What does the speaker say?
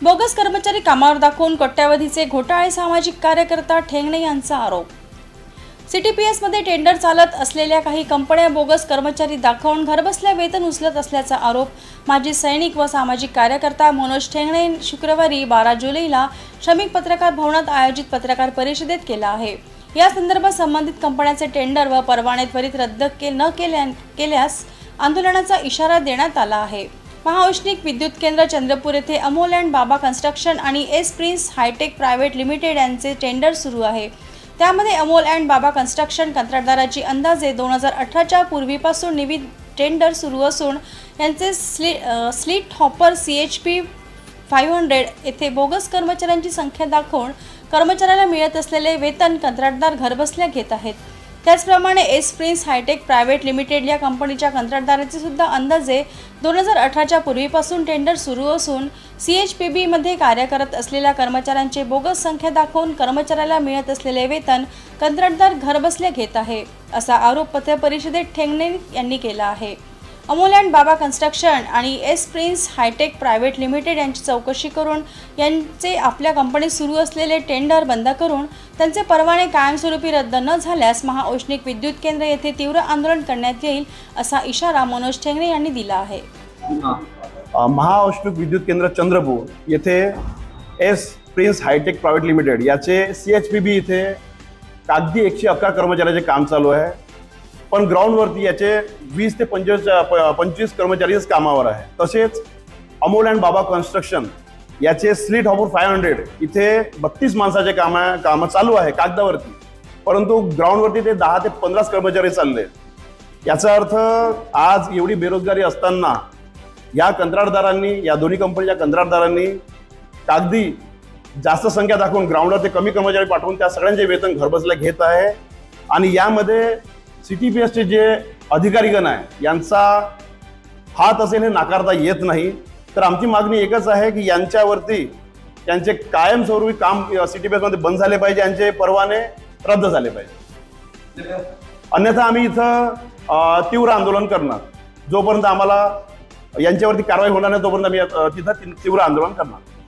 Bogus कर्मचारी कामावर दाखवून कोट्यावधीचे घोटाळे सामाजिक कार्यकर्ता ठेंगणे यांचा आरोप। सीटीपीएस मध्ये टेंडर चालत असलेल्या काही कंपन्या बोगस कर्मचारी दाखवून घरबसल्या वेतन उचलत असल्याचा आरोप माजी सैनिक व सामाजिक कार्यकर्ता मनोज ठेंगणे शुक्रवारी 12 जुलैला श्रमिक पत्रकार भवनात आयोजित पत्रकार परिषदेत केला आहे। या संदर्भात संबंधित कंपन्यांचे टेंडर व परवाने त्वरित रद्द केल्यास आंदोलनाचा इशारा देण्यात आला आहे। महाऔष्णिक विद्युत केंद्र चंद्रपूर येथे अमोल अँड बाबा कन्स्ट्रक्शन आणि S Prince Hitech private limited यांचे टेंडर सुरू आहे। त्यामध्ये अमोल अँड बाबा कन्स्ट्रक्शन कंत्राटदाराची अंदाजे 2018च्या पूर्वीपासून निविदा टेंडर सुरू असून यांचे स्लीट हॉपर CHP 500 येथे बोगस कर्मचाऱ्यांची संख्या दाखवून कर्मचाऱ्याला मिळत असलेले वेतन कंत्राटदार घरबसल्या घेत आहेत। त्याचप्रमाणे S Prince Hitech private limited या कंपनीच्या कंत्राटदाराचे सुद्धा अंदाजे 2018च्या पूर्वीपासून टेंडर सुरू असून CHPB मध्ये कार्य करत असलेल्या कर्मचाऱ्यांचे बोगस संख्या दाखवून कर्मचाऱ्याला मिळत असलेले वेतन कंत्राटदार घरबसल्या घेत आहे, असा आरोप पत्रपरिषदेत ठेंगणे यांनी केला आहे। अमोल अँड बाबा कन्स्ट्रक्शन आणि S Prince Hitech private limited यांची चौकशी करून यांचे आपल्या कंपनीत सुरू असलेले टेंडर बंद करून त्यांचे परवाने कायमस्वरूपी रद्द न झाल्यास महाऔष्णिक विद्युत केंद्र येथे तीव्र आंदोलन करण्यात येईल, असा इशारा मनोज ठेंगणे यांनी दिला आहे। महाऔष्णिक विद्युत केंद्र चंद्रपूर येथे S Prince Hitech private limited याचे CHPB इथे कागदी 111 कर्मचाऱ्याचे काम चालू आहे, पण ग्राउंडवरती याचे 20 ते 25 कर्मचारीच कामावर आहे। तसेच अमोल अँड बाबा कन्स्ट्रक्शन याचे स्लीट हॉपर 500 इथे 32 माणसाचे काम चालू आहे कागदावरती, परंतु ग्राउंडवरती ते 10 ते 15 कर्मचारी चालले। याचा अर्थ आज एवढी बेरोजगारी असताना या कंत्राटदारांनी, या दोन्ही कंपनीच्या कंत्राटदारांनी कागदी जास्त संख्या दाखवून ग्राउंडवर ते कमी कर्मचारी पाठवून त्या सगळ्यांचे वेतन घरबसल्या घेत आहे। आणि यामध्ये सीटीपीएसचे जे अधिकारीगण आहे यांचा हात असेल हे नाकारता येत नाही। तर आमची मागणी एकच आहे की यांच्यावरती त्यांचे कायमस्वरूपी काम सीटीपीएस मध्ये बंद झाले पाहिजे, यांचे परवाने रद्द झाले पाहिजे, अन्यथा आम्ही इथं तीव्र आंदोलन करणार। जोपर्यंत आम्हाला यांच्यावरती कारवाई होणार नाही तोपर्यंत आम्ही तिथं तीव्र आंदोलन करणार।